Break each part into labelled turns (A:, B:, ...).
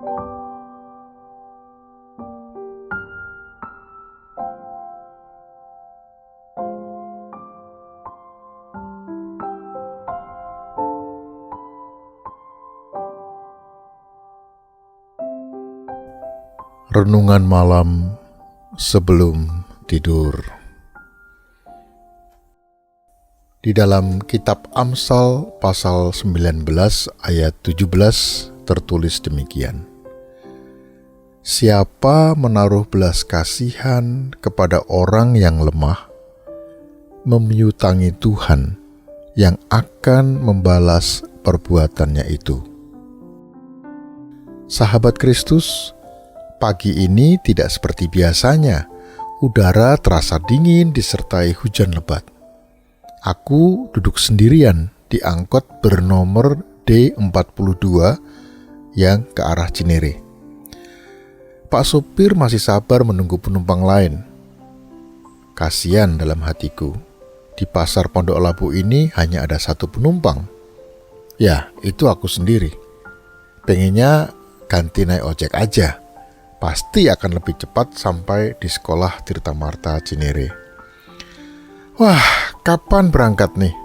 A: Renungan malam sebelum tidur. Di dalam kitab Amsal pasal 19 ayat 17 tertulis demikian. Siapa menaruh belas kasihan kepada orang yang lemah, memiutangi Tuhan yang akan membalas perbuatannya itu. Sahabat Kristus, pagi ini tidak seperti biasanya. Udara terasa dingin disertai hujan lebat. Aku duduk sendirian di angkot bernomor D42 yang ke arah Cinere. Pak supir masih sabar menunggu penumpang lain. Kasian dalam hatiku. Di pasar Pondok Labu ini hanya ada satu penumpang. Ya, itu aku sendiri. Pengennya ganti naik ojek aja. Pasti akan lebih cepat sampai di sekolah Tirta Marta Cinere. Wah, kapan berangkat nih?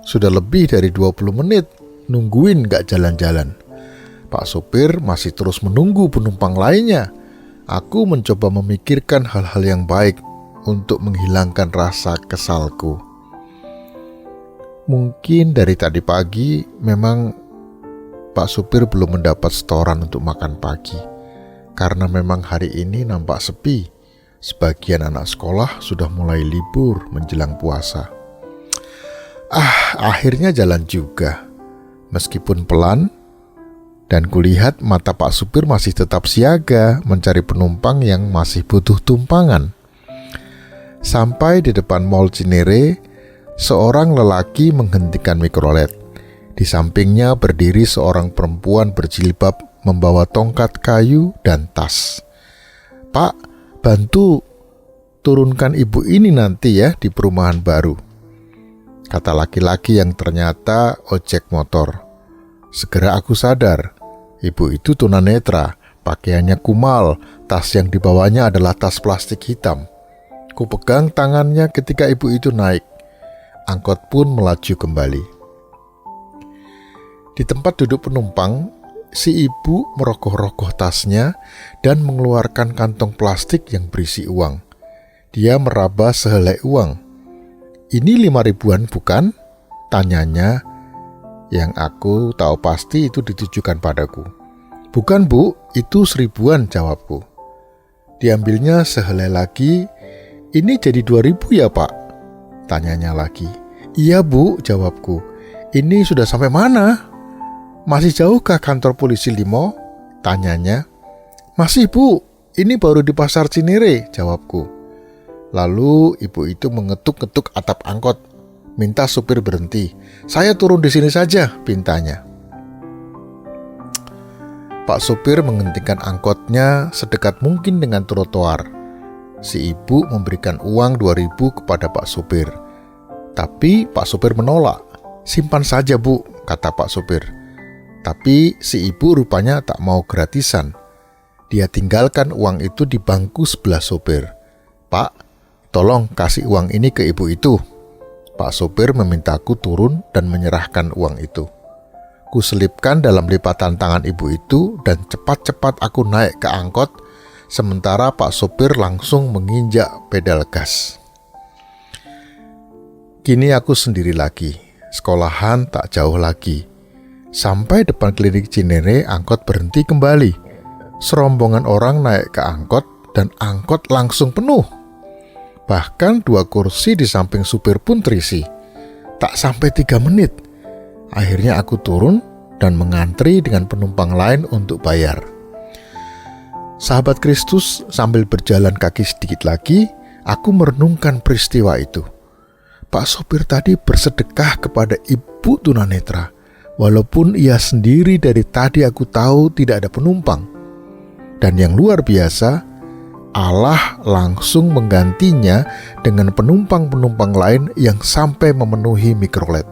A: Sudah lebih dari 20 menit nungguin gak jalan-jalan. Pak supir masih terus menunggu penumpang lainnya. Aku mencoba memikirkan hal-hal yang baik untuk menghilangkan rasa kesalku. Mungkin dari tadi pagi memang Pak supir belum mendapat setoran untuk makan pagi. Karena memang hari ini nampak sepi, sebagian anak sekolah sudah mulai libur menjelang puasa. Akhirnya jalan juga, meskipun pelan, dan kulihat mata Pak supir masih tetap siaga mencari penumpang yang masih butuh tumpangan. Sampai di depan Mall Cinere, seorang lelaki menghentikan mikrolet. Di sampingnya berdiri seorang perempuan berjilbab membawa tongkat kayu dan tas. Pak, bantu turunkan ibu ini nanti ya di perumahan baru, kata laki-laki yang ternyata ojek motor. Segera aku sadar, ibu itu tunanetra, pakaiannya kumal, tas yang dibawanya adalah tas plastik hitam. Ku pegang tangannya ketika ibu itu naik. Angkot pun melaju kembali. Di tempat duduk penumpang, si ibu merogoh-rogoh tasnya dan mengeluarkan kantong plastik yang berisi uang. Dia meraba sehelai uang. Ini 5 ribuan bukan? Tanyanya, yang aku tahu pasti itu ditujukan padaku. Bukan bu, itu 1000-an jawabku. Diambilnya sehelai lagi. Ini jadi 2000 ya pak? Tanyanya lagi. Iya bu, jawabku. Ini sudah sampai mana? Masih jauhkah kantor polisi Limo? Tanyanya. Masih bu, ini baru di pasar Cinere, jawabku. Lalu ibu itu mengetuk-ketuk atap angkot, minta supir berhenti. Saya turun di sini saja, pintanya. Pak supir menghentikan angkotnya sedekat mungkin dengan trotoar. Si ibu memberikan uang 2000 kepada Pak supir. Tapi Pak supir menolak. Simpan saja bu, kata Pak supir. Tapi si ibu rupanya tak mau gratisan. Dia tinggalkan uang itu di bangku sebelah sopir. Pak, tolong kasih uang ini ke ibu itu. Pak sopir memintaku turun dan menyerahkan uang itu. Kuselipkan dalam lipatan tangan ibu itu dan cepat-cepat aku naik ke angkot, sementara Pak sopir langsung menginjak pedal gas. Kini aku sendiri lagi, sekolahan tak jauh lagi. Sampai depan klinik Cinere, angkot berhenti kembali. Serombongan orang naik ke angkot dan angkot langsung penuh. Bahkan 2 kursi di samping supir pun terisi. Tak sampai 3 menit. Akhirnya aku turun dan mengantri dengan penumpang lain untuk bayar. Sahabat Kristus, sambil berjalan kaki sedikit lagi, aku merenungkan peristiwa itu. Pak sopir tadi bersedekah kepada ibu tunanetra. Walaupun ia sendiri dari tadi aku tahu tidak ada penumpang. Dan yang luar biasa, Allah langsung menggantinya dengan penumpang-penumpang lain yang sampai memenuhi mikrolet.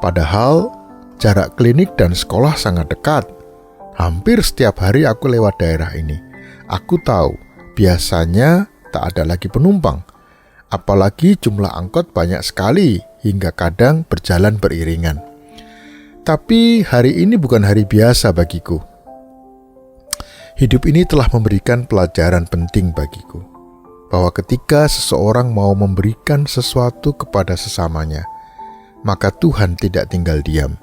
A: Padahal jarak klinik dan sekolah sangat dekat. Hampir setiap hari aku lewat daerah ini. Aku tahu, biasanya tak ada lagi penumpang. Apalagi jumlah angkot banyak sekali, hingga kadang berjalan beriringan. Tapi hari ini bukan hari biasa bagiku. Hidup ini telah memberikan pelajaran penting bagiku, bahwa ketika seseorang mau memberikan sesuatu kepada sesamanya, maka Tuhan tidak tinggal diam.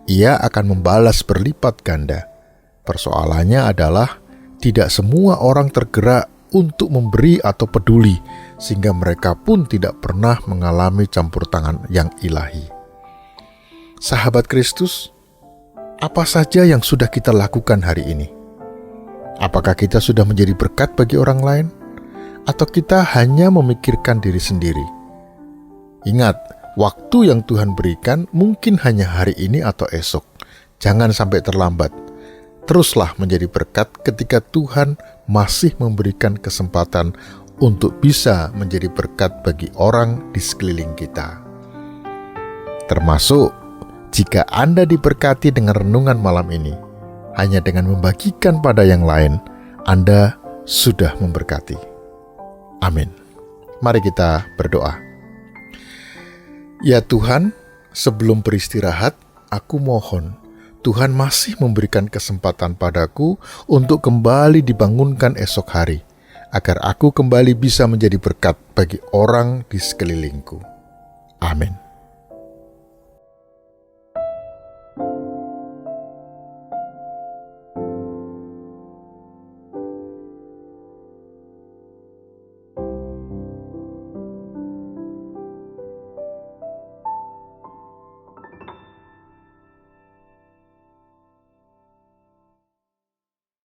A: Ia akan membalas berlipat ganda. Persoalannya adalah tidak semua orang tergerak untuk memberi atau peduli, sehingga mereka pun tidak pernah mengalami campur tangan yang ilahi. Sahabat Kristus, apa saja yang sudah kita lakukan hari ini? Apakah kita sudah menjadi berkat bagi orang lain? Atau kita hanya memikirkan diri sendiri? Ingat, waktu yang Tuhan berikan mungkin hanya hari ini atau esok. Jangan sampai terlambat. Teruslah menjadi berkat ketika Tuhan masih memberikan kesempatan untuk bisa menjadi berkat bagi orang di sekeliling kita. Termasuk jika Anda diberkati dengan renungan malam ini, hanya dengan membagikan pada yang lain, Anda sudah memberkati. Amin. Mari kita berdoa. Ya Tuhan, sebelum beristirahat, aku mohon Tuhan masih memberikan kesempatan padaku untuk kembali dibangunkan esok hari, agar aku kembali bisa menjadi berkat bagi orang di sekelilingku. Amin.